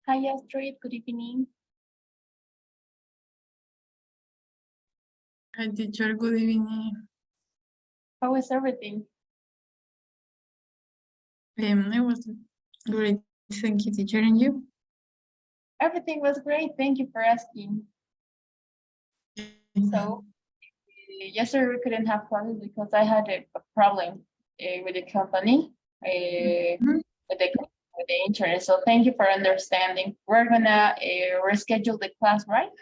Hi, Astrid. Good evening. Hi, teacher. Good evening. How is everything? It was great. Thank you, teacher. And you? Everything was great. Thank you for asking. So, yesterday we couldn't have classes because I had a problem with the company, Mhm. with the internet. So, thank you for understanding. We're gonna reschedule the class, right?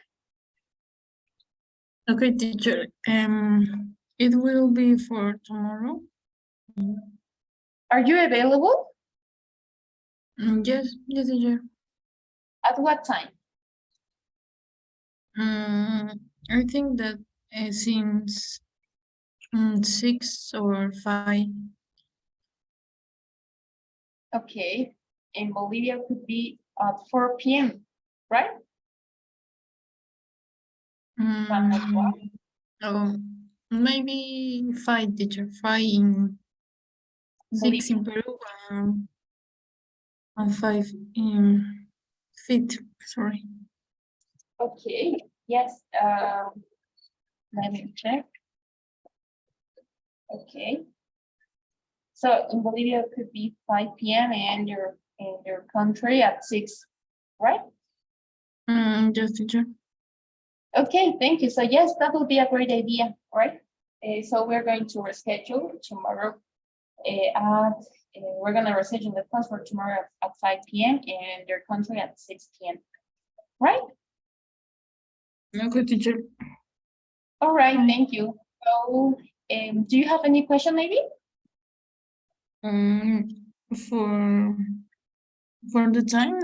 Okay, teacher. It will be for tomorrow. Are you available? Yes, yes, teacher. At what time? I think that since 6 or 5. Okay. In Bolivia could be at 4 p.m., right? If I'm not wrong. Oh, maybe 5, teacher. 5 in 6 Bolivia. in Peru and 5 in feet. Sorry. Okay. Yes. Let me check. Okay. So in Bolivia it could be 5 p.m. and you're in your country at 6, right? Yes, teacher. Okay, thank you. So yes, that would be a great idea, right? So we're going to reschedule tomorrow we're going to reschedule the class for tomorrow at 5 p.m. and your country at 6 p.m. Right? Okay, teacher. All right, thank you. So do you have any question maybe? Um, for the time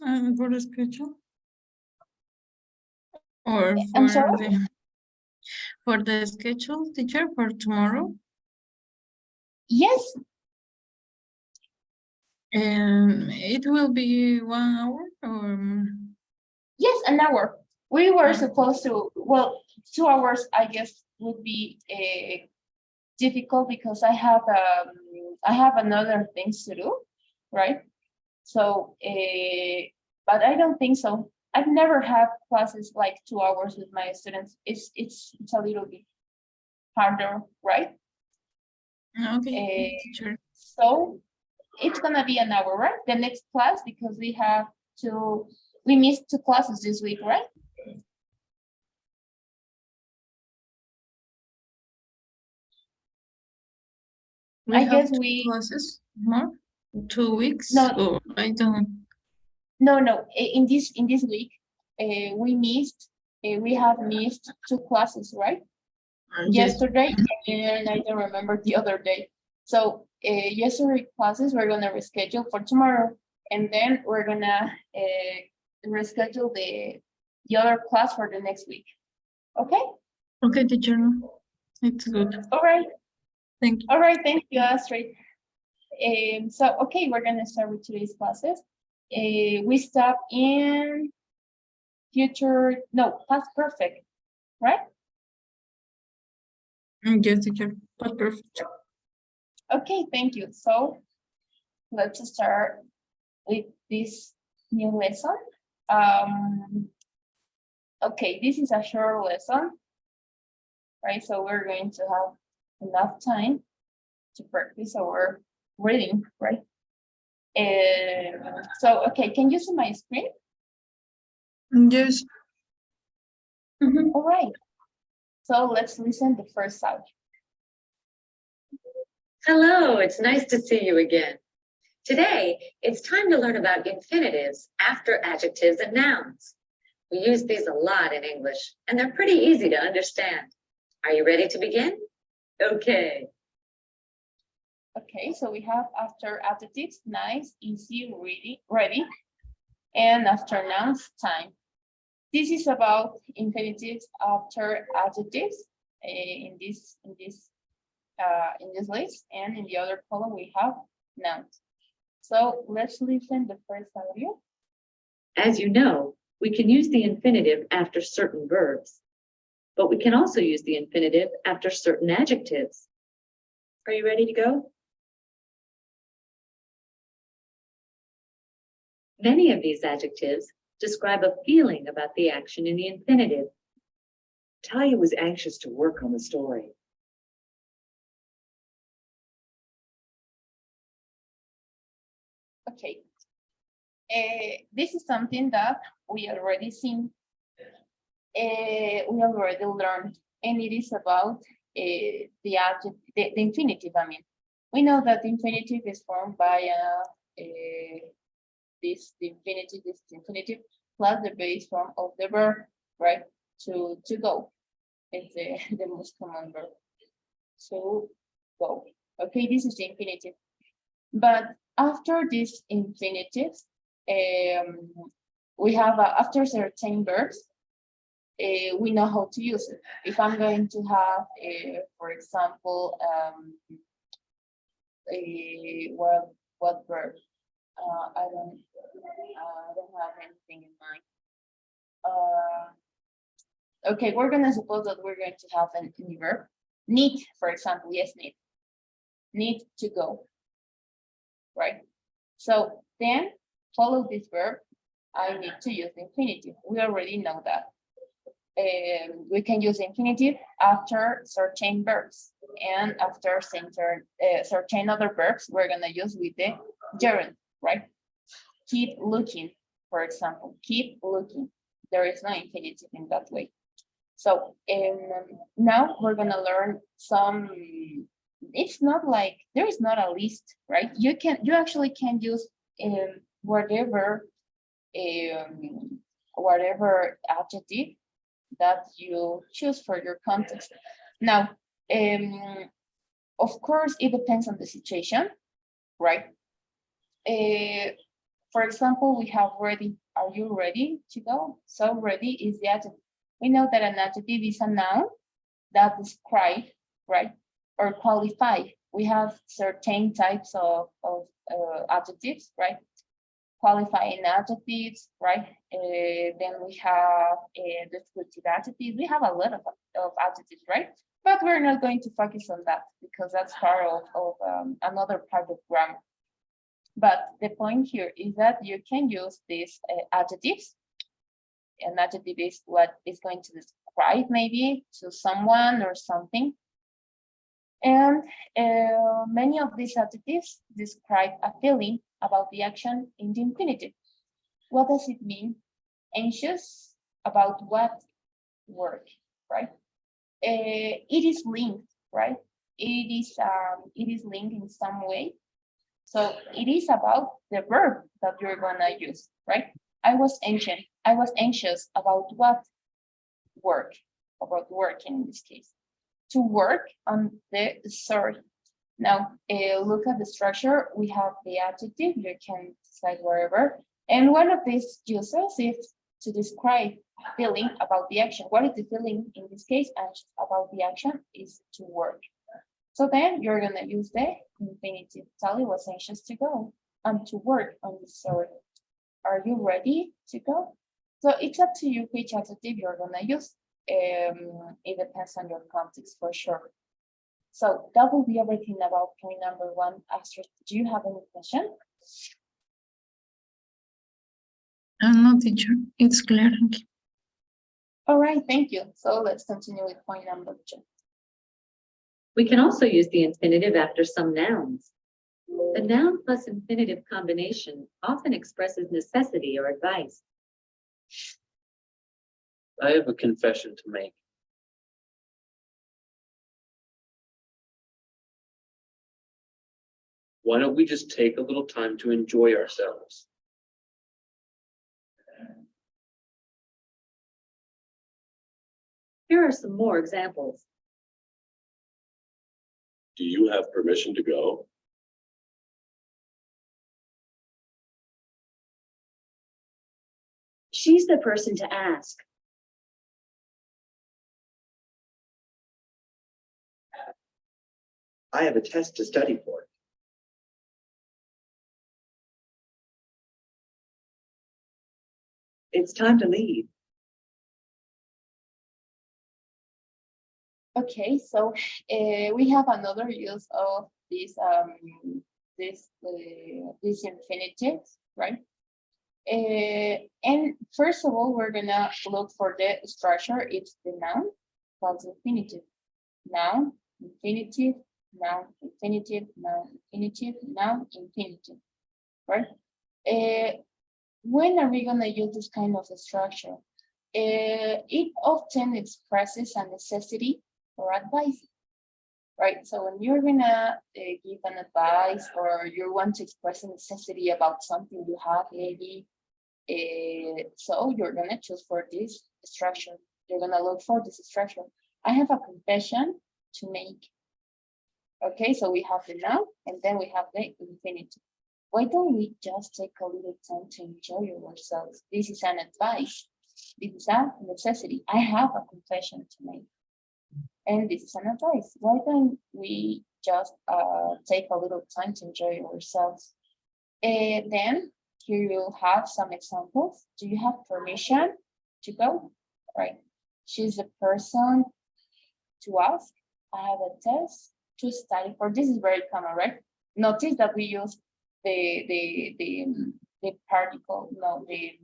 and for the schedule, or I'm for sorry? the schedule, teacher, for tomorrow. Yes, It will be 1 hour or yes, an hour. We were uh, supposed to, well, 2 hours, I guess, would be difficult because I have another things to do, right? So, but I don't think so. I've never had classes like 2 hours with my students. It's a little bit harder, right? okay, teacher. So it's gonna be an hour, right? The next class because we missed 2 classes this week, right? We I have guess 2 classes more, 2 weeks. no, Or I don't. no. In this week, we have missed 2 classes, right? Yes. Yesterday, and I don't remember the other day. So yesterday classes we're gonna reschedule for tomorrow, and then we're gonna reschedule the other class for the next week. Okay. Okay, teacher. It's good. All right. Thank you. All right. Thank you, Astrid. So okay, we're gonna start with today's classes. We stop in past perfect, right? Yes, teacher. But perfect. Okay, thank you. So let's start with this new lesson. Okay, this is a short lesson, right? So we're going to have enough time to practice our reading, right? So, okay, can you see my screen? Yes. All right. So let's listen to the first sound. Hello, it's nice to see you again. Today, it's time to learn about infinitives after adjectives and nouns. We use these a lot in English, and they're pretty easy to understand. Are you ready to begin? Okay. Okay, so we have after adjectives, nice, easy, ready, and after nouns, time. This is about infinitives after adjectives in this list, and in the other column we have nouns. So let's listen the first audio. As you know, we can use the infinitive after certain verbs, but we can also use the infinitive after certain adjectives. Are you ready to go? Many of these adjectives describe a feeling about the action in the infinitive. Talia was anxious to work on the story. Okay. This is something that we already seen. We already learned, and it is about the adjective, the infinitive. I mean, we know that the infinitive is formed by this infinitive plus the base form of the verb, right? To go. It's the most common verb. To go. Okay, this is the infinitive. But after this infinitive, we have after certain verbs, we know how to use it. If I'm going to have, for example, what verb? I don't have anything in mind. Okay, we're gonna suppose that we're going to have an any verb. Need, for example, yes, need. Need to go. Right? So then follow this verb, I need to use the infinitive. We already know that. We can use infinitive after certain verbs, and after certain other verbs, we're gonna use with the gerund, right? Keep looking, for example, keep looking. There is no infinitive in that way. So now we're gonna learn some. It's not like there is not a list, right? You actually can use whatever adjective that you choose for your context. Now, of course, it depends on the situation, right? For example, we have ready. Are you ready to go? So ready is the adjective. We know that an adjective is a noun that describes, right, or qualify. We have certain types of adjectives, right? Qualifying adjectives, right? Then we have descriptive adjectives. We have a lot of adjectives, right? But we're not going to focus on that because that's part of another part of grammar. But the point here is that you can use these adjectives. An adjective is what is going to describe maybe to someone or something. And many of these adjectives describe a feeling about the action in the infinitive. What does it mean? Anxious about what? Work, right? It is linked, right? It is linked in some way. So it is about the verb that you're gonna use, right? I was anxious about what? Work, about working in this case. To work on the story. Now, look at the structure. We have the adjective, you can decide wherever. And one of these uses is to describe feeling about the action. What is the feeling in this case? Anxious about the action is to work. So then you're gonna use the infinitive. Sally was anxious to go and to work on the story. Are you ready to go? So it's up to you which adjective you're gonna use. It depends on your context for sure. So that will be everything about point number 1. Astrid, do you have any question? No, teacher, it's clear. Thank you. All right, thank you. So let's continue with point number 2. We can also use the infinitive after some nouns. The noun plus infinitive combination often expresses necessity or advice. I have a confession to make. Why don't we just take a little time to enjoy ourselves? Here are some more examples. Do you have permission to go? She's the person to ask. I have a test to study for. It's time to leave. Okay, so we have another use of this this infinitive, right? And first of all, we're gonna look for the structure. It's the noun plus infinitive. Noun, infinitive, noun, infinitive, noun, infinitive, noun, infinitive. Right? When are we gonna use this kind of structure? It often expresses a necessity or advice. Right, so when you're gonna give an advice or you want to express a necessity about something you have, maybe, so you're gonna choose for this structure. You're gonna look for this structure. I have a confession to make. Okay, so we have the noun and then we have the infinitive. Why don't we just take a little time to enjoy ourselves? This is an advice. This is a necessity. I have a confession to make. And this is an advice. Why don't we just take a little time to enjoy ourselves? Then here you'll have some examples. Do you have permission to go? Right. She's the person to ask. I have a test to study for. This is very common, right? Notice that we use the particle, no, the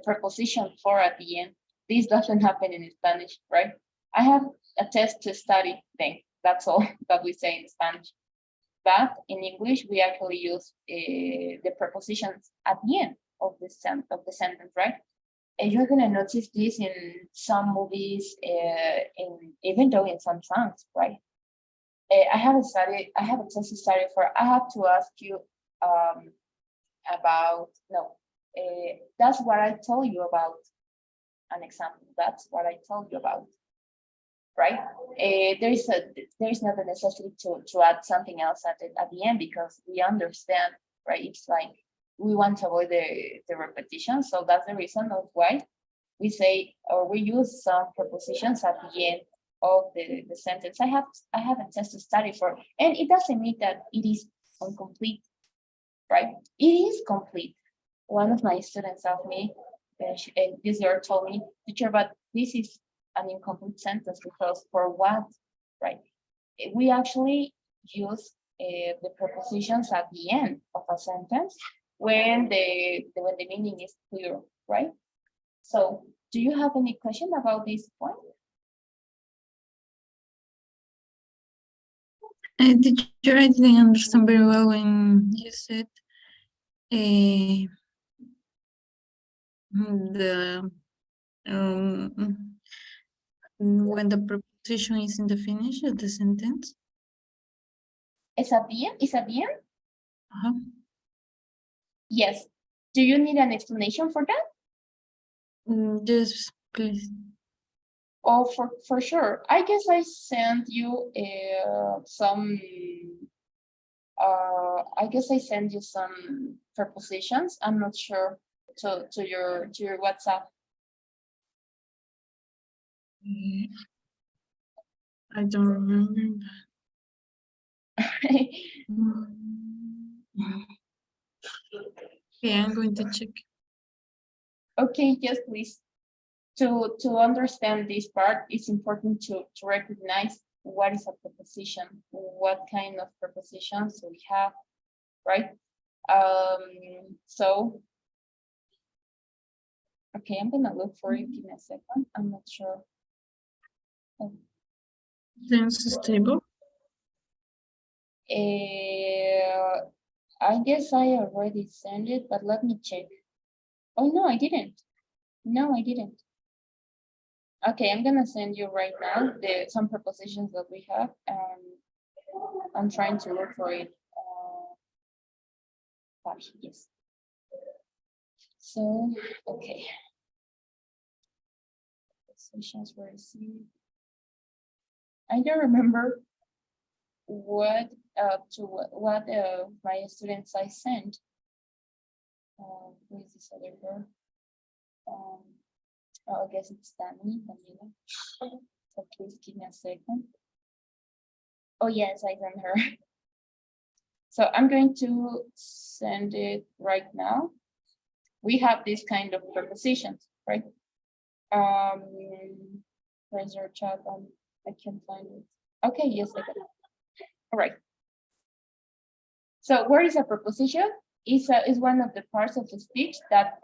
preposition for at the end. This doesn't happen in Spanish, right? I have a test to study thing. That's all that we say in Spanish. But in English, we actually use the prepositions at the end of the sentence, right? And you're gonna notice this in some movies, even though in some songs, right? I have a test to study for. I have to ask you about, no, that's what I told you about. An example, that's what I told you about. Right? There is not a necessity to add something else at the end because we understand, right? It's like we want to avoid the repetition. So that's the reason of why we say or we use some prepositions at the end of the sentence. I have a test to study for, and it doesn't mean that it is incomplete, right? It is complete. One of my students asked me, this year told me, teacher, but this is an incomplete sentence because for what, right? We actually use the prepositions at the end of a sentence when the meaning is clear, right? So, do you have any question about this point? Teacher, I didn't understand very well when you said the when the preposition is in the finish of the sentence. Is at the end? Is at the end? Uh-huh. Yes. Do you need an explanation for that? Yes, please. Oh, for sure. I guess I sent you some. I guess I sent you some prepositions. I'm not sure to your WhatsApp. I don't remember. Okay, I'm going to check. Okay, yes, please. To understand this part, it's important to recognize what is a preposition, what kind of prepositions we have, right? So, okay, I'm gonna look for it in a second. I'm not sure. Oh. Tense stable. I guess I already sent it, but let me check. Oh, no, I didn't. No, I didn't. Okay, I'm gonna send you right now some prepositions that we have. I'm trying to look for it. Yes. So, okay. Prepositions were received. I don't remember what my students I sent. Who is this other girl? Oh, I guess it's Daniela. So please give me a second. Oh yes, I sent her. So I'm going to send it right now. We have this kind of prepositions, right? Where's your chat? I can't find it. Okay, yes, I got it. All right. So where is a preposition? is one of the parts of the speech that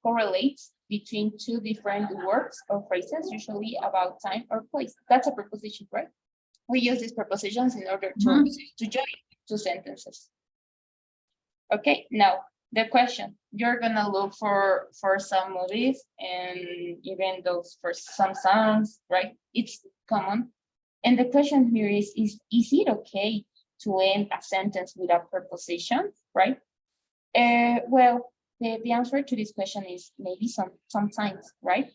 correlates between two different words or phrases, usually about time or place. That's a preposition, right? We use these prepositions in order to join two sentences. Okay, now the question. You're gonna look for some movies and even those for some songs, right? It's common. And the question here is it okay to end a sentence with a preposition, right? Well, the answer to this question is maybe sometimes, right?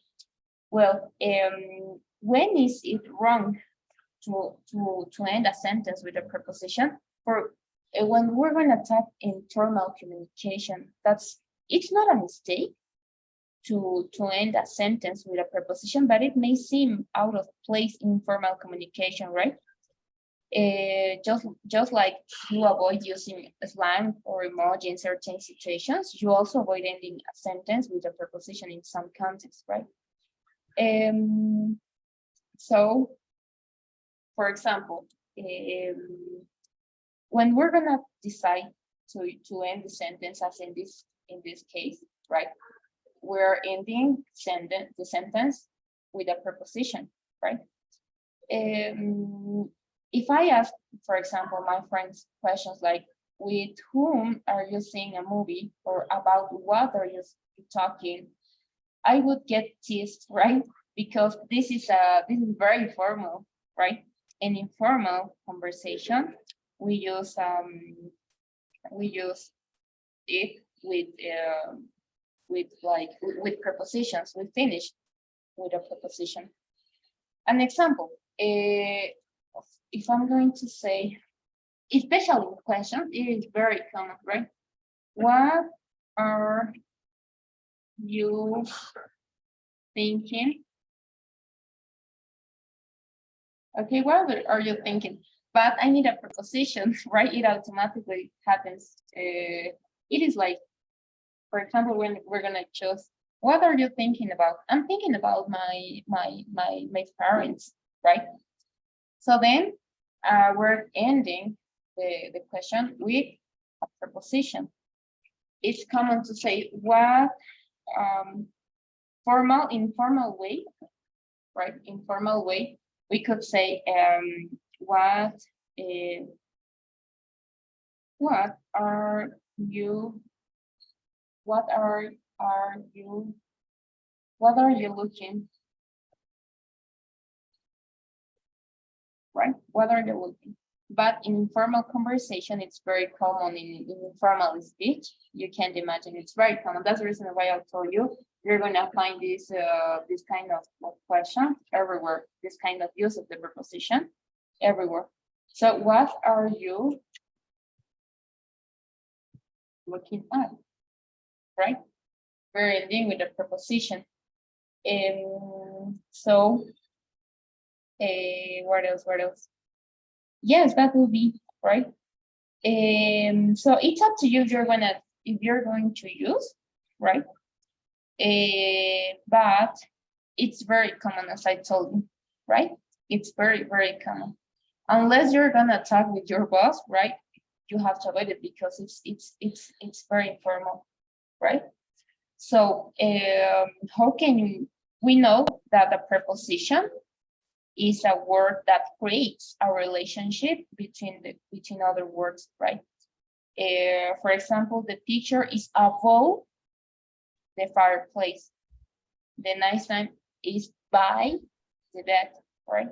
Well, when is it wrong to end a sentence with a preposition? For when we're going to talk informal communication, it's not a mistake to end a sentence with a preposition, but it may seem out of place in formal communication, right? Just like you avoid using slang or emoji in certain situations, you also avoid ending a sentence with a preposition in some contexts, right? So, for example, when we're gonna decide to end the sentence, as in this case, right? We're ending the sentence with a preposition, right? If I ask, for example, my friends questions like, with whom are you seeing a movie, or about what are you talking, I would get teased, right? Because this is very formal, right? An informal conversation, we use it with prepositions. We finish with a preposition. An example, if I'm going to say, especially with questions, it is very common, right? What are you thinking? Okay, what are you thinking? But I need a preposition, right? It automatically happens. It is like, for example, when we're gonna choose, what are you thinking about? I'm thinking about my parents, right? So then we're ending the question with a preposition. It's common to say what informal way, right? Informal way, we could say what are you looking, right? What are you looking? But in informal conversation, it's very common in informal speech. You can't imagine, it's very common. That's the reason why I told you you're gonna find this kind of question everywhere, this kind of use of the preposition everywhere. So what are you looking at, right? We're ending with a preposition. So what else? Yes, that will be right. So it's up to you if you're going to use, right? But it's very common, as I told you, right? It's very, very common. Unless you're gonna talk with your boss, right? You have to avoid it because it's very informal, right? So how can we know that a preposition is a word that creates a relationship between other words, right? For example, the picture is above the fireplace. The nice time is by the bed, right?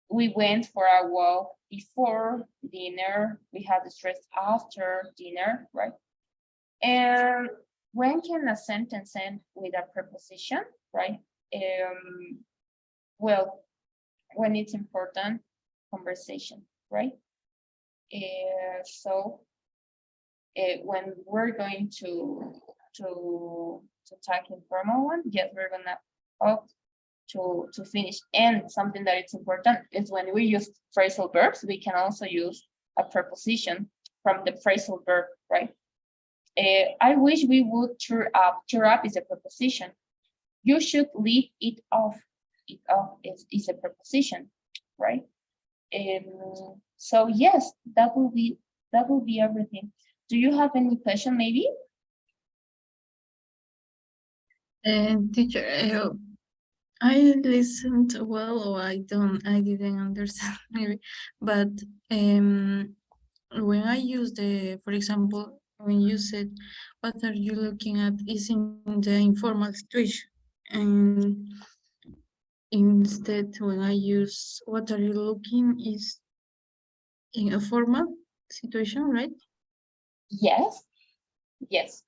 We went for a walk before dinner. We had the stress after dinner, right? And when can a sentence end with a preposition, right? Well, when it's important conversation, right? So when we're going to talk informal one, yes, we're gonna opt to finish. And something that is important is when we use phrasal verbs, we can also use a preposition from the phrasal verb, right? I wish we would cheer up. Cheer up is a preposition. You should leave it off. It off is a preposition, right? So yes, that will be everything. Do you have any question maybe? Teacher, I listened well, or I didn't understand maybe, but when I use for example, when you said, what are you looking at is in the informal situation, and instead when I use what are you looking is in a formal situation, right? Yes. Yes.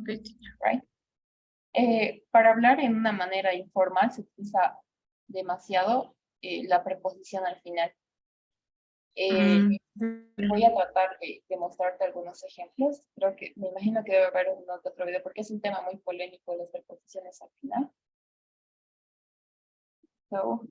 Okay, teacher. Para hablar en una manera informal se utiliza demasiado la preposición al final. Voy a tratar de mostrarte algunos ejemplos. Creo que me imagino que debe haber otro video porque es un tema muy polémico las preposiciones al final. So,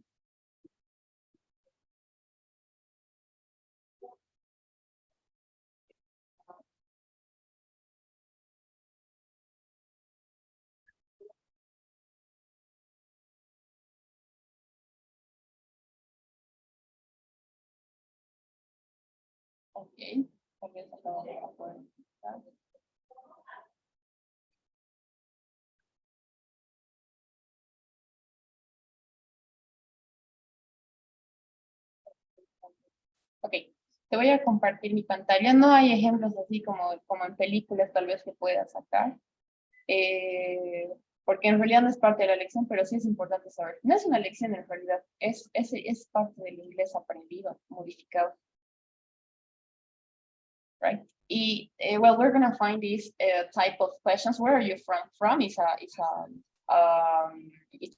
ok, tal vez acá vamos a poder empezar. Ok, te voy a compartir mi pantalla. No hay ejemplos así como en películas tal vez que puedas sacar. Porque en realidad no es parte de la lección, pero sí es importante saber. No es una lección en realidad, es parte del inglés aprendido, modificado. Right? Well, we're gonna find this type of questions. Where are you from? From is a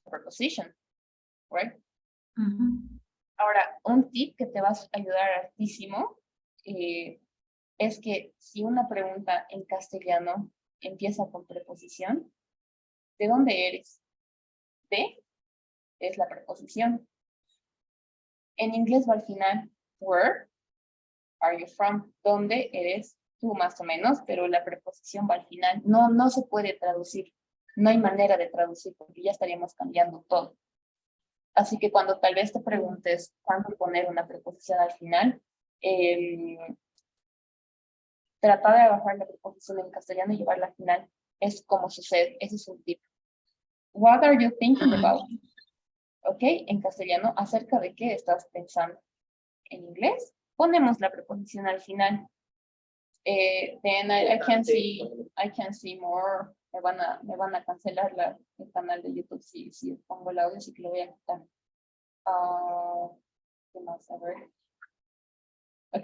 preposition, right? Ahora, un tip que te va a ayudar hartísimo es que si una pregunta en castellano empieza con preposición, ¿de dónde eres? De es la preposición. En inglés va al final, where are you from? ¿Dónde eres tú más o menos? Pero la preposición va al final. No se puede traducir. No hay manera de traducir porque ya estaríamos cambiando todo. Así que cuando tal vez te preguntes cuándo poner una preposición al final, trata de bajar la preposición en castellano y llevarla al final. Es como sucede. Ese es un tip. What are you thinking about? Ok, en castellano, ¿acerca de qué estás pensando? En inglés, ponemos la preposición al final. Then I can see more. Me van a cancelar el canal de YouTube si pongo el audio, así que lo voy a quitar. ¿Qué más? A ver. Ok.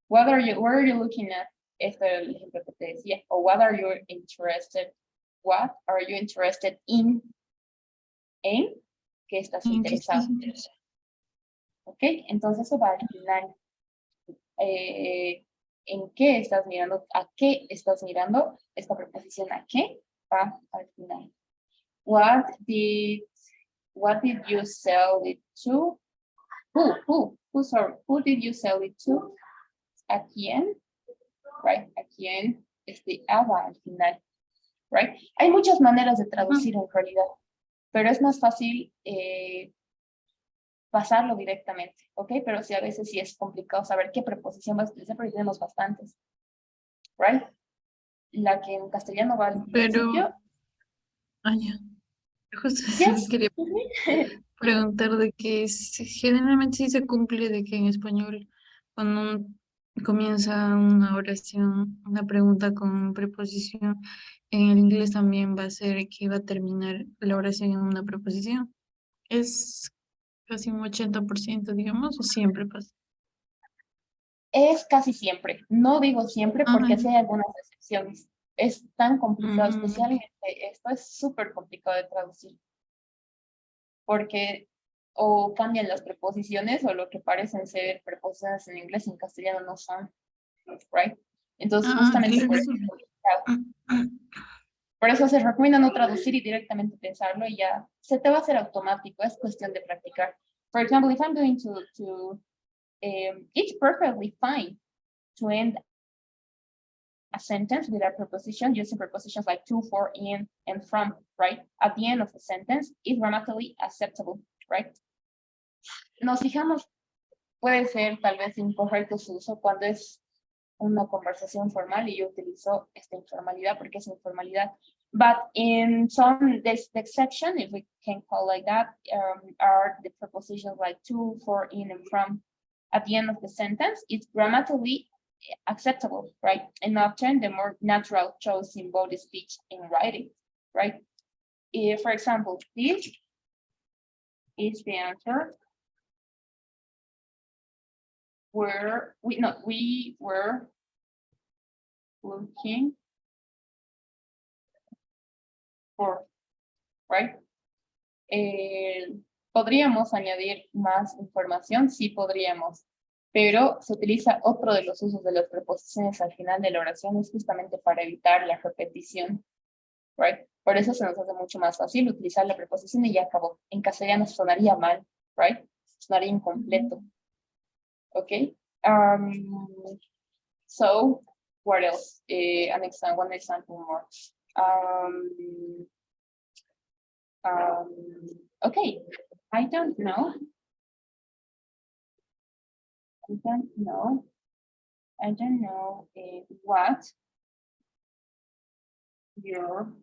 Where are you looking at? Este es el ejemplo que te decía. O what are you interested? What are you interested in? ¿En qué estás interesado? Ok, entonces eso va al final. ¿En qué estás mirando? ¿A qué estás mirando? Esta preposición ¿a qué? Va al final. What did you sell it to? Who did you sell it to? ¿A quién? Right, ¿a quién? Va al final. Right? Hay muchas maneras de traducir en realidad, pero es más fácil pasarlo directamente, ¿ok? Pero sí, a veces sí es complicado saber qué preposición vas a utilizar, porque tenemos bastantes, right? La que en castellano va al principio. Ya. Justo Yes. quería preguntar de que generalmente sí se cumple de que en español cuando comienza una oración, una pregunta con preposición, en el inglés también va a ser que va a terminar la oración en una preposición. Es casi un 80%, digamos, o siempre pasa. Es casi siempre. No digo siempre porque Ya. sí hay algunas excepciones. Es tan complicado, Mm. especialmente esto es súper complicado de traducir. Porque o cambian las preposiciones o lo que parecen ser preposiciones en inglés y en castellano no son, right? Entonces, justamente por eso es complicado. Por eso se recomienda no traducir y directamente pensarlo y ya se te va a hacer automático, es cuestión de practicar. For example, if I'm going it's perfectly fine to end a sentence with a preposition using prepositions like to, for, in, and from, right? At the end of the sentence is grammatically acceptable, right? Nos fijamos, puede ser tal vez incorrecto su uso cuando es una conversación formal y yo utilizo esta informalidad porque es informalidad. But in some, the exception, if we can call like that, are the prepositions like to, for, in, and from at the end of the sentence. It's grammatically acceptable, right? And often the more natural choice in both speech and writing, right? If, for example, this is the answer. We were looking for, right? ¿Podríamos añadir más información? Sí, podríamos, pero se utiliza otro de los usos de las preposiciones al final de la oración, es justamente para evitar la repetición, right? Por eso se nos hace mucho más fácil utilizar la preposición y ya acabó. En castellano sonaría mal, right? Sonaría incompleto. Okay. So what else? One example more. Okay. I don't know what you're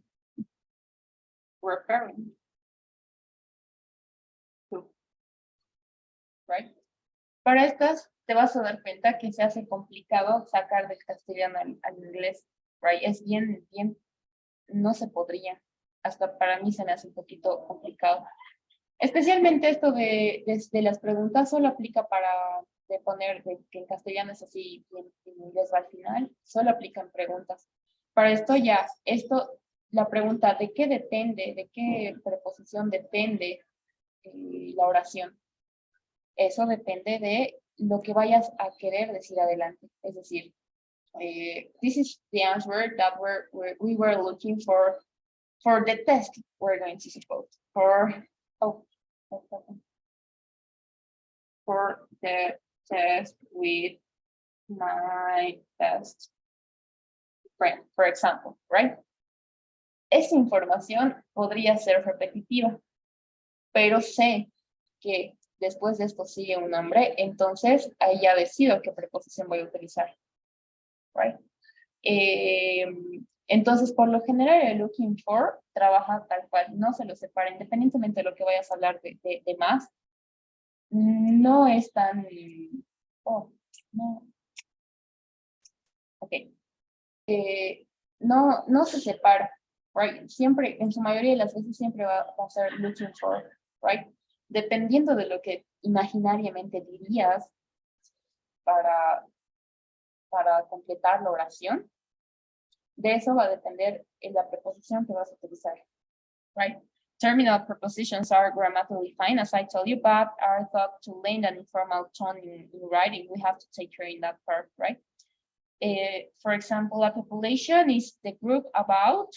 referring to, right? Para estas te vas a dar cuenta que se hace complicado sacar del castellano al inglés, right? Es bien, no se podría. Hasta para mí se me hace un poquito complicado. Especialmente esto de las preguntas solo aplica para poner que en castellano es así y en inglés va al final, solo aplican preguntas. Para esto ya, la pregunta de qué depende, de qué preposición depende la oración. Eso depende de lo que vayas a querer decir adelante. Es decir, this is the answer that we were looking for the test we're going to suppose. For the test with my best friend, for example, right? Esa información podría ser repetitiva, pero sé que después de esto sigue un nombre, entonces ahí ya decido qué preposición voy a utilizar, right? Entonces, por lo general, el looking for trabaja tal cual, no se lo separa, independientemente de lo que vayas a hablar de más, no es tan... no. Ok. No se separa, right? Siempre, en su mayoría de las veces, siempre va a ser looking for, right? Dependiendo de lo que imaginariamente dirías para completar la oración, de eso va a depender la preposición que vas a utilizar, right? Terminal prepositions are grammatically fine, as I told you, but are thought to lend an informal tone in writing. We have to take care in that part, right? For example, a population is the group about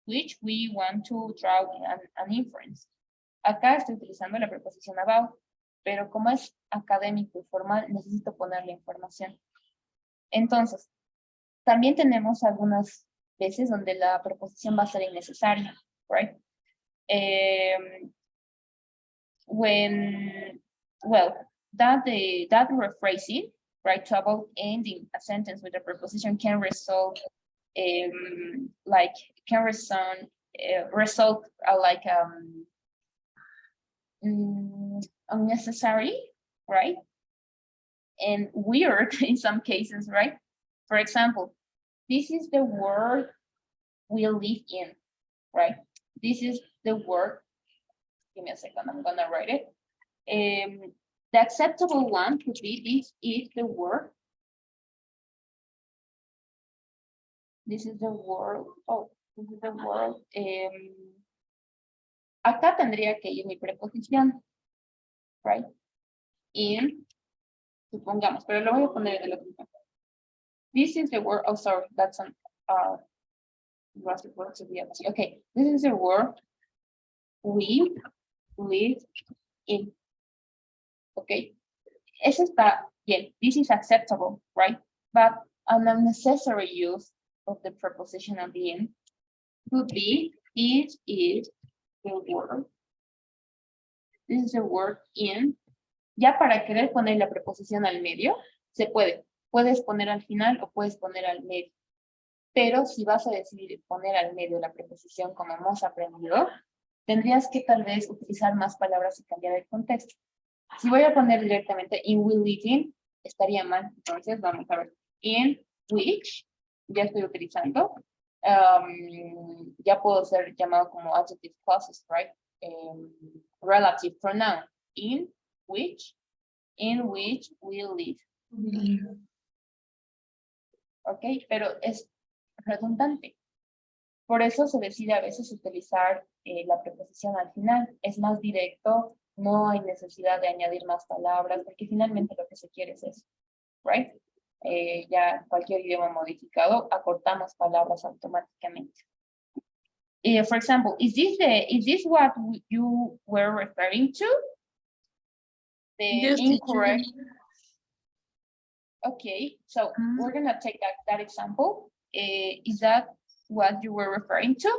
which we want to draw an inference. Acá estoy utilizando la preposición about, pero como es académico y formal, necesito poner la información. Entonces, también tenemos algunas veces donde la preposición va a ser innecesaria, right? That rephrasing, right, to about ending a sentence with a preposition can result unnecessary, right? And weird in some cases, right? For example, this is the world we live in, right? This is the word. Give me a second, I'm gonna write it. The acceptable one could be this is the word. This is the world. Oh, this is the world. Acá tendría que ir mi preposición, right? In, supongamos, pero lo voy a poner de lo que this is the word. Oh, sorry, that's an was supposed to be empty. Okay, this is the word we live in. Okay, eso está bien. This is acceptable, right? But an unnecessary use of the preposition of in could be it is the word. This is the word in. Ya para querer poner la preposición al medio, se puede. Puedes poner al final o puedes poner al medio. Pero si vas a decidir poner al medio la preposición como hemos aprendido, tendrías que tal vez utilizar más palabras y cambiar el contexto. Si voy a poner directamente in we live in, estaría mal. Entonces vamos a ver. In which, ya estoy utilizando. Ya puedo ser llamado como adjective clauses, right? Relative pronoun. In which we live. ¿Ok? Pero es redundante. Por eso se decide a veces utilizar la preposición al final. Es más directo, no hay necesidad de añadir más palabras, porque finalmente lo que se quiere es eso, right? Ya cualquier idioma modificado, acortamos palabras automáticamente. For example, is this what you were referring to? The Yes, teacher. incorrect. Okay, so we're gonna take that example. Is that what you were referring to?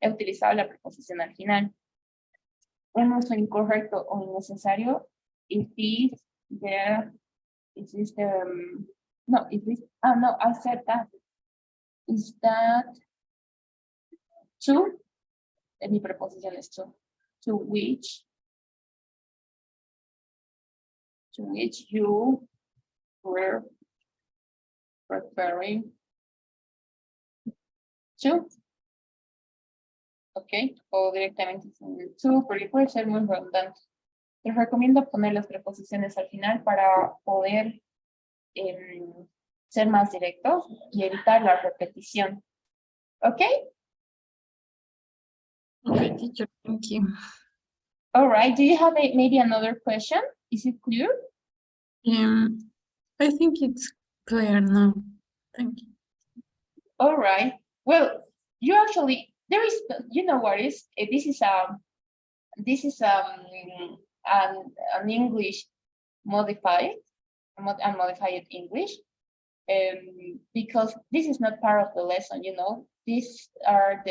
He utilizado la preposición al final. Un uso incorrecto o innecesario. Is this the, no, is this, no, I said that. Is that to? Mi preposición es to which you were referring to. Ok, o directamente to, porque puede ser muy redundante. Les recomiendo poner las preposiciones al final para poder ser más directos y evitar la repetición. Ok, Okay, teacher, thank you. all right. Do you have maybe another question? Is it clear? I think it's clear now. Thank you. All right. Well, you actually, there is, you know what is, this is an English modified, unmodified English, because this is not part of the lesson, you know. These are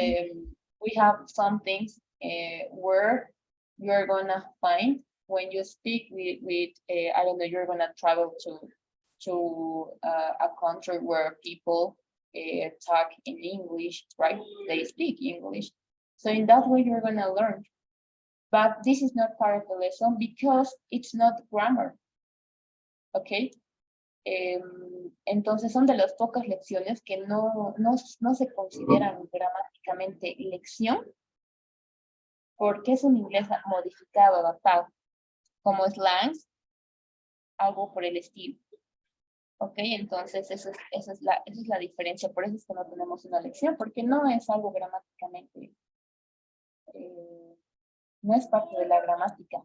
we have some things where you're gonna find when you speak with I don't know, you're gonna travel to a country where people talk in English, right? They speak English. So in that way, you're gonna learn. But this is not part of the lesson because it's not grammar. Okay. Entonces son de las pocas lecciones que no se consideran gramáticamente lección porque es un inglés modificado, adaptado, como slangs, algo por el estilo. Ok, entonces esa es la diferencia, por eso es que no tenemos una lección, porque no es algo gramáticamente, no es parte de la gramática.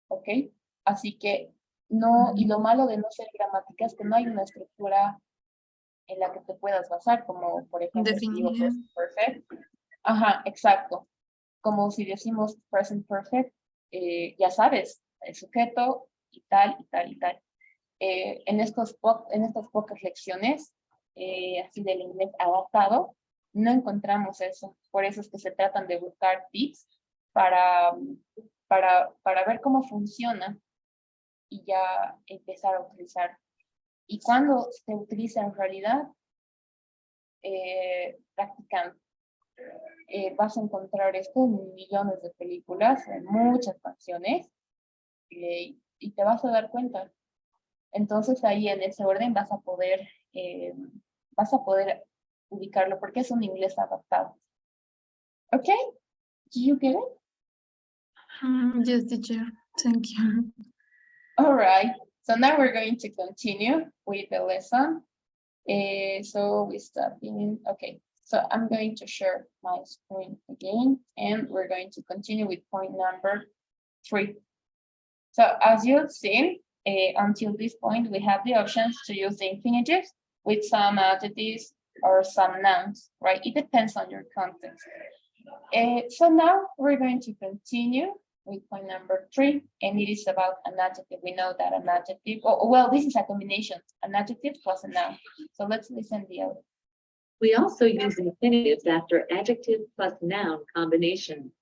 Ok, así que no, y lo malo de no ser gramática es que no hay una estructura en la que te puedas basar, como por ejemplo, si digo present perfect. Ajá, exacto. Como si decimos present perfect, ya sabes, el sujeto y tal, y tal, y tal. En estas pocas lecciones, así del inglés adaptado, no encontramos eso. Por eso es que se tratan de buscar tips para ver cómo funciona y ya empezar a utilizar. Y cuando se utiliza en realidad, practicando. Vas a encontrar esto en millones de películas, en muchas canciones, y te vas a dar cuenta. Entonces ahí en ese orden vas a poder ubicarlo porque es un inglés adaptado. ¿Ok? Do you get it? Yes, teacher. Thank you. All right. So now we're going to continue with the lesson. So we start in, okay. So I'm going to share my screen again, and we're going to continue with point number 3. So as you've seen, until this point, we have the options to use the infinitives with some adjectives or some nouns, right? It depends on your context. So now we're going to continue with point number 3, and it is about an adjective. We know that an adjective, well, this is a combination, an adjective plus a noun. So let's listen to the other. We also use infinitives after adjective plus noun combination.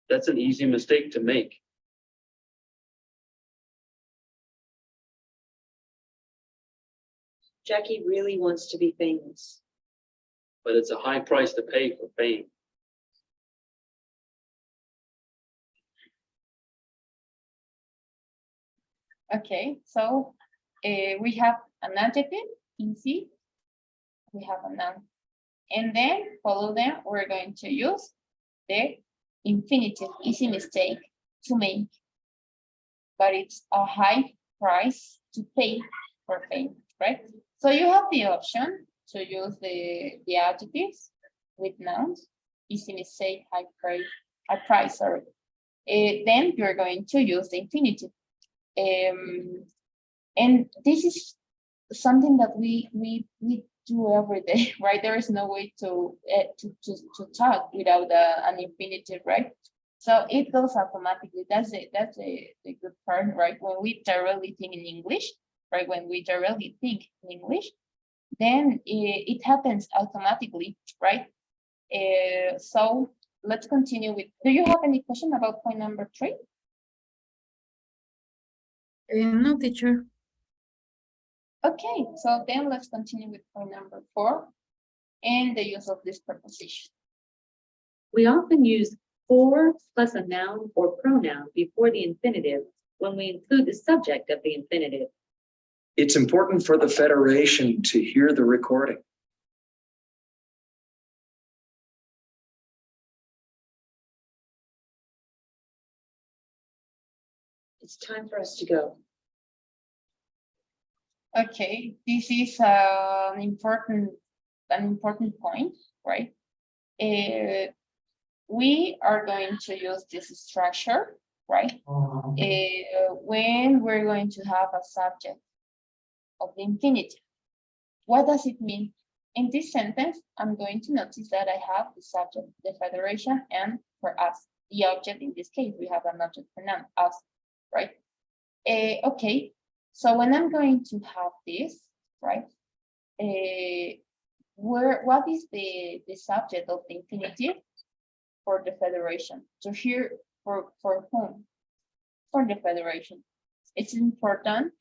That's an easy mistake to make. Jackie really wants to be famous. But it's a high price to pay for fame. Okay, so we have an adjective, easy. We have a noun. And then follow them, we're going to use the infinitive, easy mistake to make. But it's a high price to pay for fame, right? So you have the option to use the adjectives with nouns, easy mistake, high price, sorry. Then you're going to use the infinitive. And this is something that we do every day, right? There is no way to talk without an infinitive, right? So it goes automatically. That's the good part, right? When we directly think in English, right? When we directly think in English, then it happens automatically, right? So let's continue with. Do you have any question about point number 3? No, teacher. Okay, so then let's continue with point number 4 and the use of this preposition. We often use for plus a noun or pronoun before the infinitive when we include the subject of the infinitive. It's important for the Federation to hear the recording. It's time for us to go. Okay, this is an important point, right? We are going to use this structure, right? When we're going to have a subject of the infinitive. What does it mean? In this sentence, I'm going to notice that I have the subject, the Federation, and for us, the object. In this case, we have an object pronoun, us, right? Okay, so when I'm going to have this, right? What is the subject of the infinitive for the Federation? To hear for whom? For the Federation. It's important.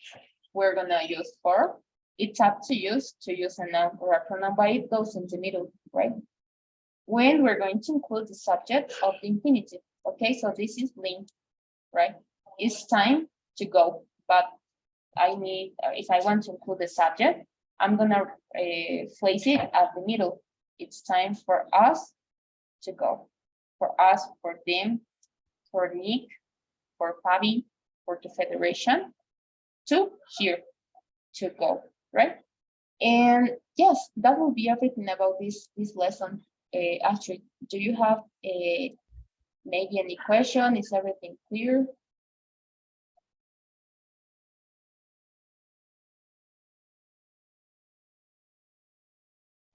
We're gonna use for. It's up to you to use a noun or a pronoun, but it goes in the middle, right? When we're going to include the subject of the infinitive. Okay, so this is linked, right? It's time to go, but I need, if I want to include the subject, I'm gonna place it at the middle. It's time for us to go. For us, for them, for Nick, for Fabi, for the Federation, to here, to go, right? And yes, that will be everything about this lesson. Actually, do you have maybe any question? Is everything clear?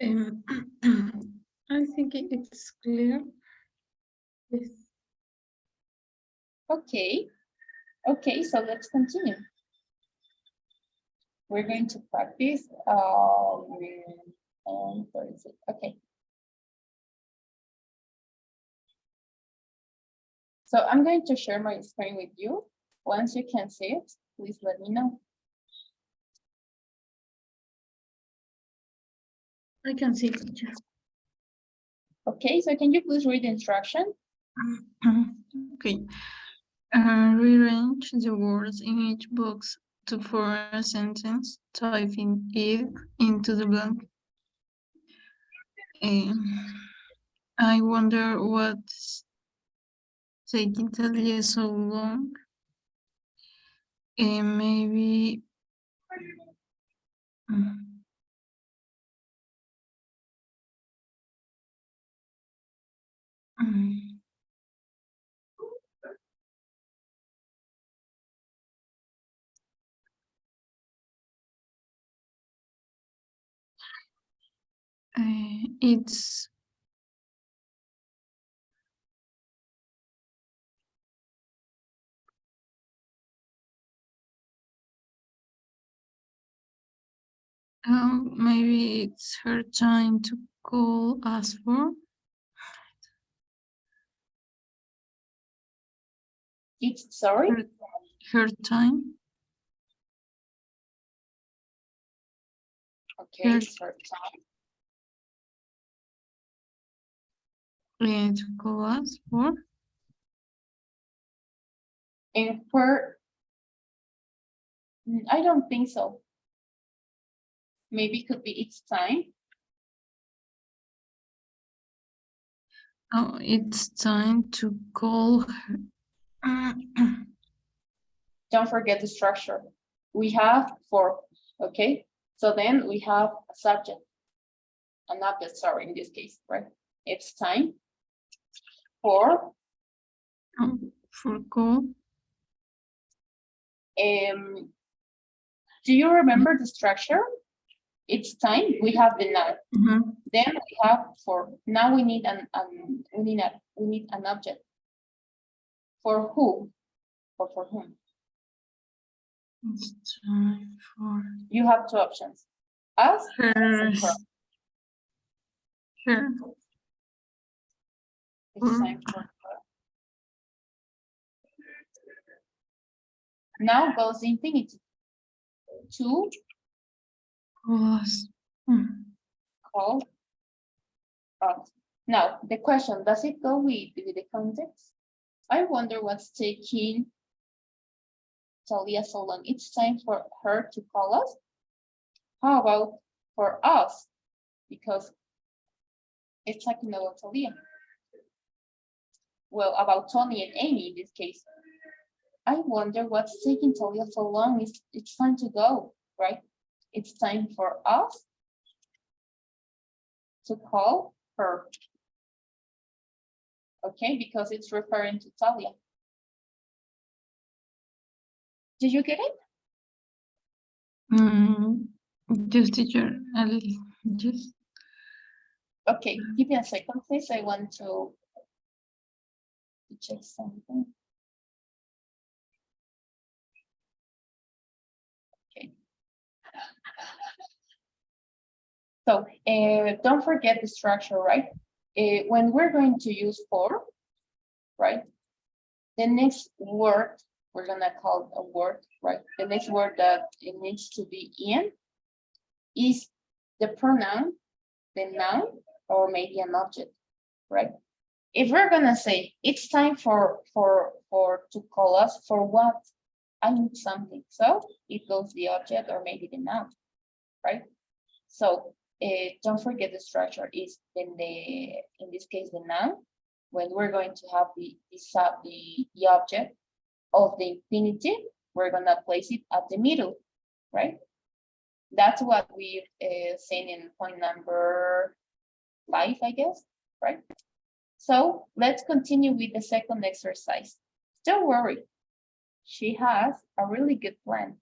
I think it's clear. Yes. Okay. Okay, so let's continue. We're going to practice. And where is it? Okay. So I'm going to share my screen with you. Once you can see it, please let me know. I can see, teacher. Okay, so can you please read the instruction? Okay. Rearrange the words in each box to form a sentence, typing it into the blank. I wonder what's taking Talia so long. Maybe it's maybe it's her time to call us for. It's sorry. Her time. Okay, Yes. for time. To call us for And for, I don't think so. Maybe could be it's time. oh, it's time to call her. Don't forget the structure. We have for, okay? So then we have a subject, an object, sorry, in this case, right? It's time for, For call. do you remember the structure? It's time, we have the noun. Mhm. Then we have for, now we need we need an object. For who? Or for whom? It's time for You have two options. Us her. and her. Her. It's time for her. Now goes the infinitive. To Was. call us. Now the question, does it go with the context? I wonder what's taking Talia so long. It's time for her to call us. How about for us? Because it's talking about Talia. Well, about Tony and Amy in this case. I wonder what's taking Talia so long. It's time to go, right? It's time for us to call her. Okay, because it's referring to Talia. Did you get it? Just teacher, just Okay, give me a second, please. I want to check something. Okay. So don't forget the structure, right? When we're going to use for, right? The next word, we're gonna call a word, right? The next word that it needs to be in is the pronoun, the noun, or maybe an object, right? If we're gonna say it's time for to call us for what, I need something. So it goes the object or maybe the noun, right? So don't forget the structure is in this case the noun. When we're going to have the object of the infinitive, we're gonna place it at the middle, right? That's what we've seen in point number 5, I guess, right? So let's continue with the second exercise. Don't worry, she has a really good plan.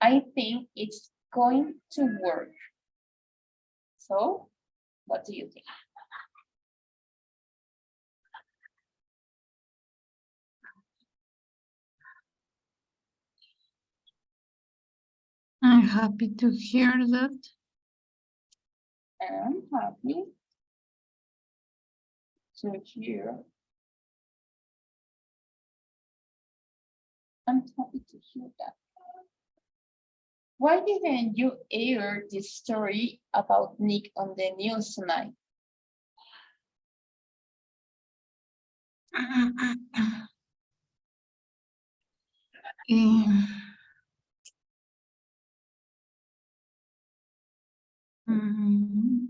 I think it's going to work. So what do you think? I'm happy to hear that. I'm happy to hear. I'm happy to hear that. Why didn't you air this story about Nick on the news tonight? Um, mm,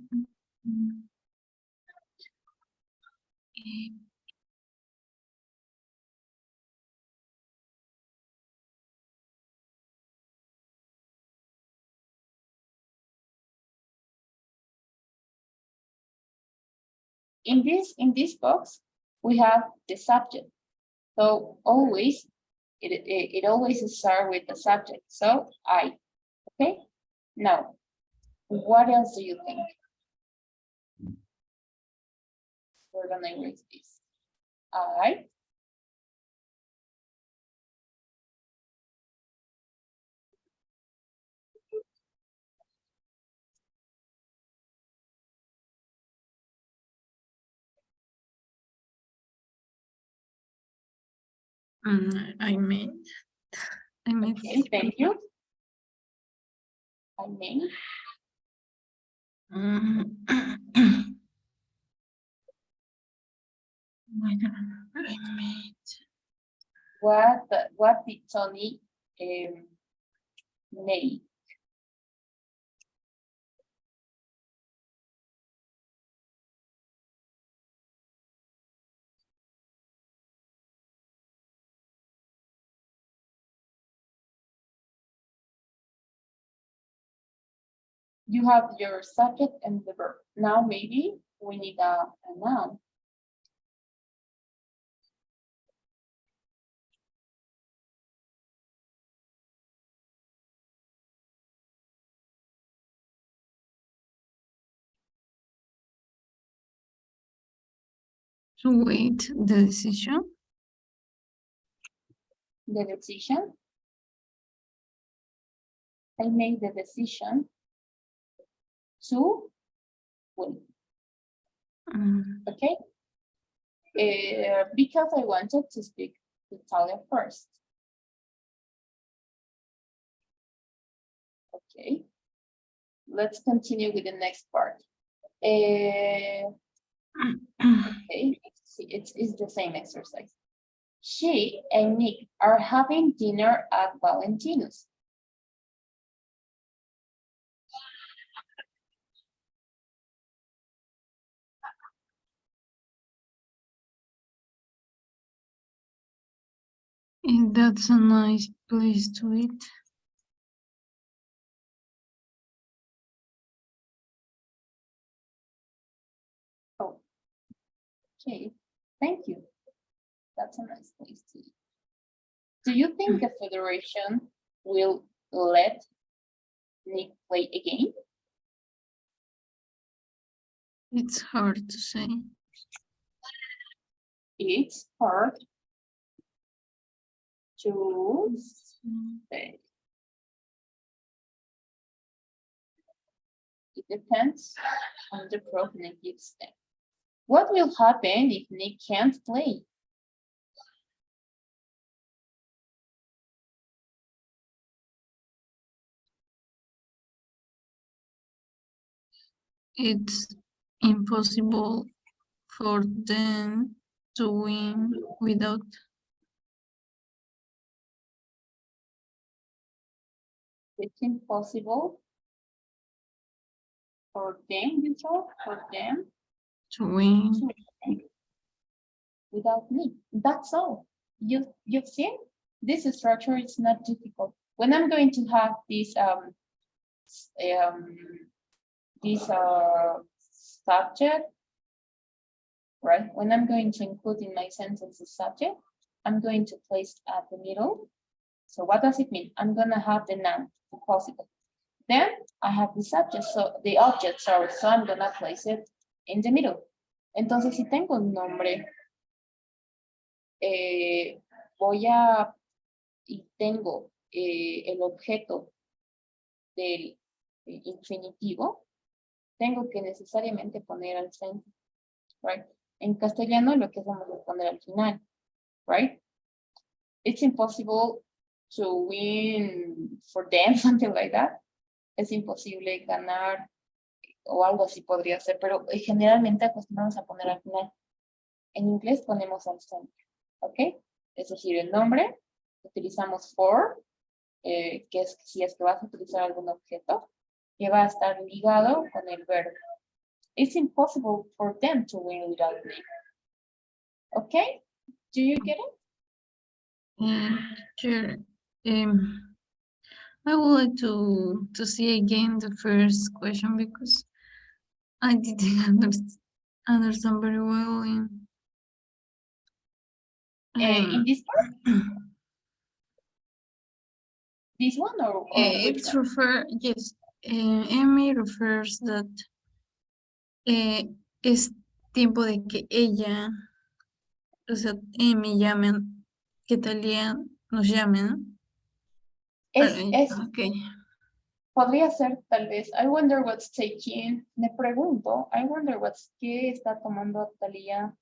In this box, we have the subject. So always, it always starts with the subject. So I, okay? Now, what else do you think? We're gonna erase this. I. I made. Okay, thank you. I mean, Bueno, wait a minute. What did Tony make? You have your subject and the verb. Now maybe we need a noun. To wait the decision. The decision. I made the decision to win. Okay. Because I wanted to speak Italian first. Okay. Let's continue with the next part. Okay, it's the same exercise. She and Nick are having dinner at Valentino's. And that's a nice place to eat. Oh, okay, thank you. That's a nice place to eat. Do you think the federation will let Nick play again? It's hard to say. It's hard to say. It depends on the problem Nick gives them. What will happen if Nick can't play? It's impossible for them to win without. It's impossible for them, you know, for them To win. to win without me. That's all. You've seen this structure. It's not difficult. When I'm going to have this subject, right? When I'm going to include in my sentence the subject, I'm going to place at the middle. So what does it mean? I'm gonna have the noun, the possible. Then I have the subject, so the object, sorry, so I'm gonna place it in the middle. Entonces, si tengo un nombre, y tengo el objeto del infinitivo, tengo que necesariamente poner al centro, right? En castellano lo que hacemos es poner al final, right? It's impossible to win for them, something like that. Es imposible ganar o algo así podría ser, pero generalmente acostumbramos a poner al final. En inglés ponemos al centro, ¿ok? Es decir, el nombre, utilizamos for, que es si es que vas a utilizar algún objeto, que va a estar ligado con el verbo. It's impossible for them to win without me. Okay? Do you get it? Sure. I would like to see again the first question because I didn't understand very well. In this part? This one or which It's one? yes, Amy refers that es tiempo de que ella, o sea, Amy llamen, que Talia nos llame, ¿no? Okay. Podría ser tal vez, I wonder what's taking, me pregunto, I wonder qué está tomando Talia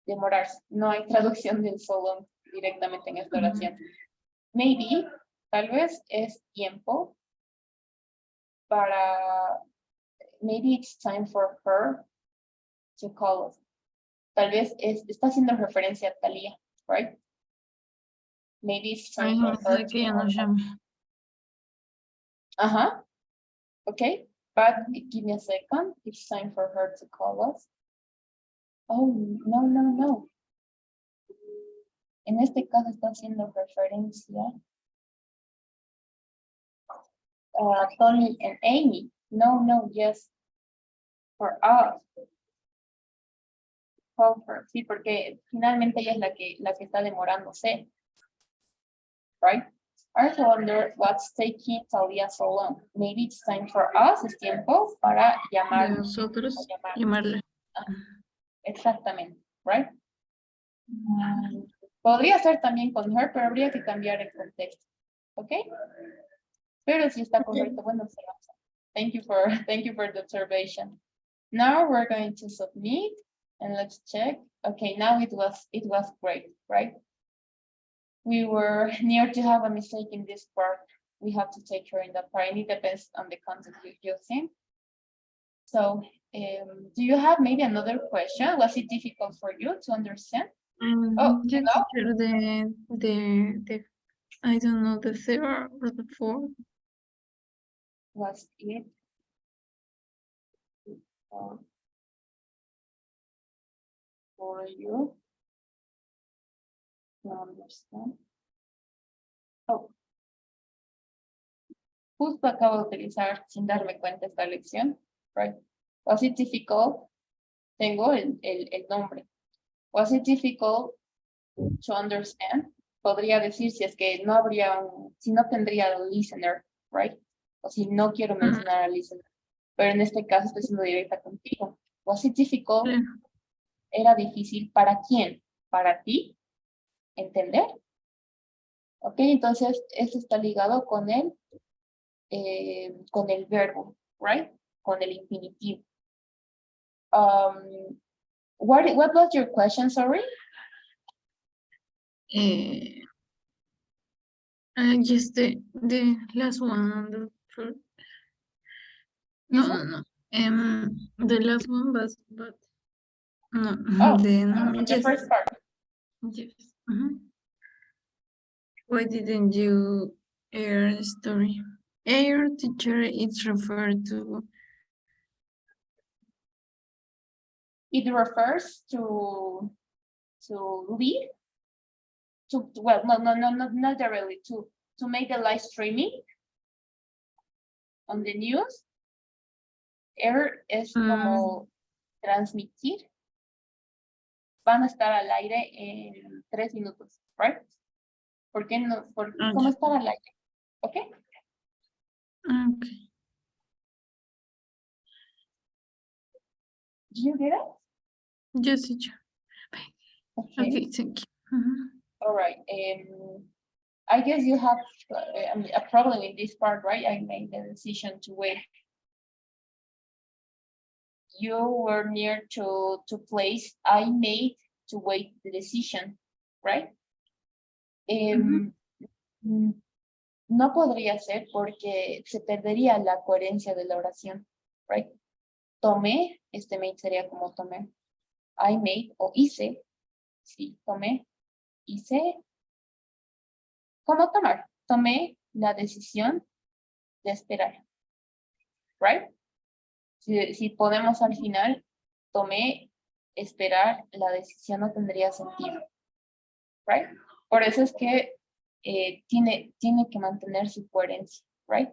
demorarse. No hay traducción del solo directamente en esta oración. Maybe, tal vez es tiempo para maybe it's time for her to call us. Tal vez está haciendo referencia a Talia, right? Maybe it's time for her de to que ella call nos us. llame. Okay, but give me a second. It's time for her to call us. Oh, no. En este caso está haciendo referencia a Tony and Amy. No, yes. For us. Call her. Sí, porque finalmente ella es la que está demorándose. Right? I wonder what's taking Talia so long. Maybe it's time for us, es tiempo para De llamar. nosotros llamar. llamarle. Exactamente, right? Podría ser también con her, pero habría que cambiar el contexto. ¿Ok? Pero si está correcto, bueno, se lanza. Thank you for the observation. Now we're going to submit and let's check. Okay, now it was great, right? We were near to have a mistake in this part. We have to take care in that part, and it depends on the content you're using. So, do you have maybe another question? Was it difficult for you to understand? Oh, Yes, teacher, the I don't know, the third or the fourth. Was it? For you to understand? Oh. Justo acabo de utilizar sin darme cuenta esta lección, right? Was it difficult? Tengo el nombre. Was it difficult to understand? Podría decir si es que no habría si no tendría el listener, right? O si no quiero mencionar al listener. Pero en este caso estoy siendo directa contigo. Was it difficult? Sí. ¿Era difícil para quién? ¿Para ti? ¿Entender? Ok, entonces esto está ligado con el verbo, right? Con el infinitivo. What was your question, sorry? Just the last one. No. The last one was, but no. Oh, Then the first part. Yes. Why didn't you air the story? Air, teacher, it's referred to. It refers to lead. Well, no, not directly. To make the live streaming on the news. Air es como transmitir. Van a estar al aire en 3 minutos, right? ¿Por qué no? ¿Cómo estar al aire? ¿Ok? Okay. Do you get it? Yes, teacher. Okay, thank you. All right. I guess you have a problem in this part, right? I made the decision to wait. You were near to place. I made to wait the decision, right? No podría ser porque se perdería la coherencia de la oración, right? Tomé, made sería como tomé. I made o hice, sí, tomé, hice. ¿Cómo tomar? Tomé la decisión de esperar, right? Si ponemos al final, tomé, esperar, la decisión no tendría sentido, right? Por eso es que tiene que mantener su coherencia, right?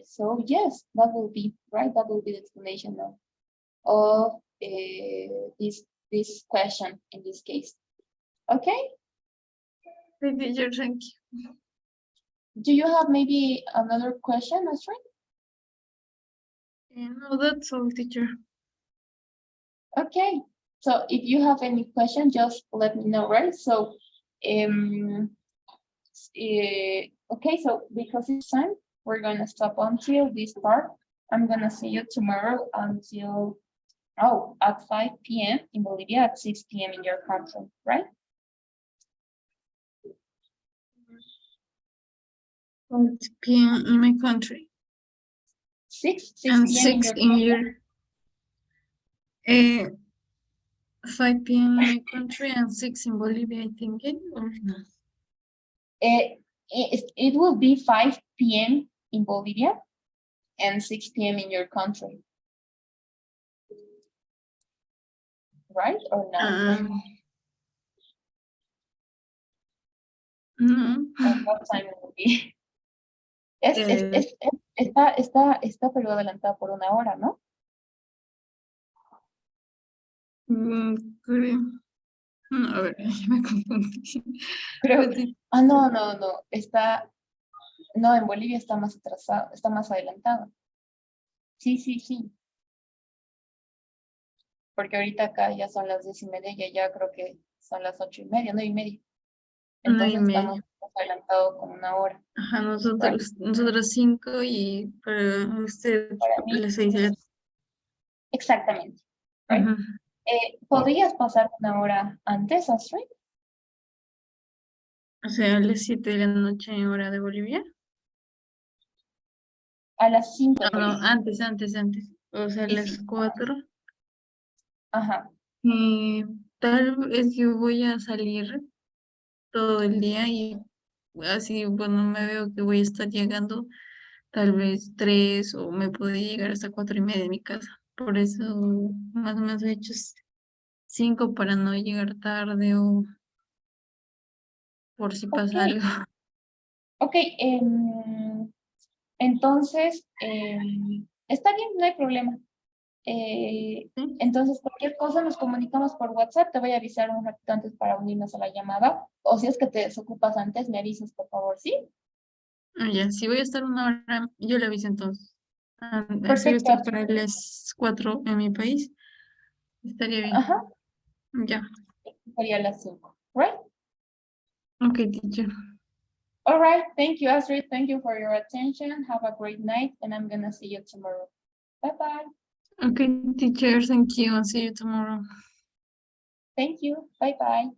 So yes, that will be, right? That will be the explanation of this question in this case. Okay? Teacher, thank you. Do you have maybe another question, Astrid? No, that's all, teacher. Okay, so if you have any question, just let me know, right? So, okay, so because it's time, we're gonna stop until this part. I'm gonna see you tomorrow until, at 5 p.m. in Bolivia, at 6 p.m. in your country, right? 5 p.m. in my country. 6 And p.m. in 6 your in your 5 p.m. in my country and 6 in Bolivia, I think, or no? It will be 5 p.m. in Bolivia and 6 p.m. in your country. Right or no? No. At what time it will be? Eh, Está Perú adelantado por 1 hora, ¿no? Creo. No, a ver, me confundí. Creo. Pues sí, No, no, en Bolivia está más atrasado, está más adelantado. Sí. Porque ahorita acá ya son las 10:30 y allá creo que son las 8:30, 9:30. 9:30. Entonces estamos más adelantados con 1 hora. Ajá, nosotros 5 y para usted Para mí, las 6 de la exactamente. Right? Ajá. ¿Podrías pasar 1 hora antes, Astrid? O sea, a las 7 de la noche en hora de Bolivia. A las 5 en No, Bolivia. antes. O sea, a Sí, las sí. 4. Ajá. Tal vez yo voy a salir todo el día y así, bueno, me veo que voy a estar llegando tal vez 3 o me puede llegar hasta 4:30 de mi casa. Por eso más o menos he hecho 5 para no llegar tarde o por si Ok, pasa algo. ok. Entonces, está bien, no hay problema. ¿Sí? Entonces, cualquier cosa nos comunicamos por WhatsApp. Te voy a avisar un ratito antes para unirnos a la llamada. O si es que te desocupas antes, me avisas, por favor, ¿sí? Ya, si voy a estar 1 hora, yo le aviso entonces. Si voy a Perfecto. estar para las 4 en mi país, estaría bien. Ajá, Ya, sería las 5. Right? ok, teacher. All right. Thank you, Astrid. Thank you for your attention. Have a great night, and I'm gonna see you tomorrow. Bye-bye. Ok, teacher, thank you. I'll see you tomorrow. Thank you. Bye-bye.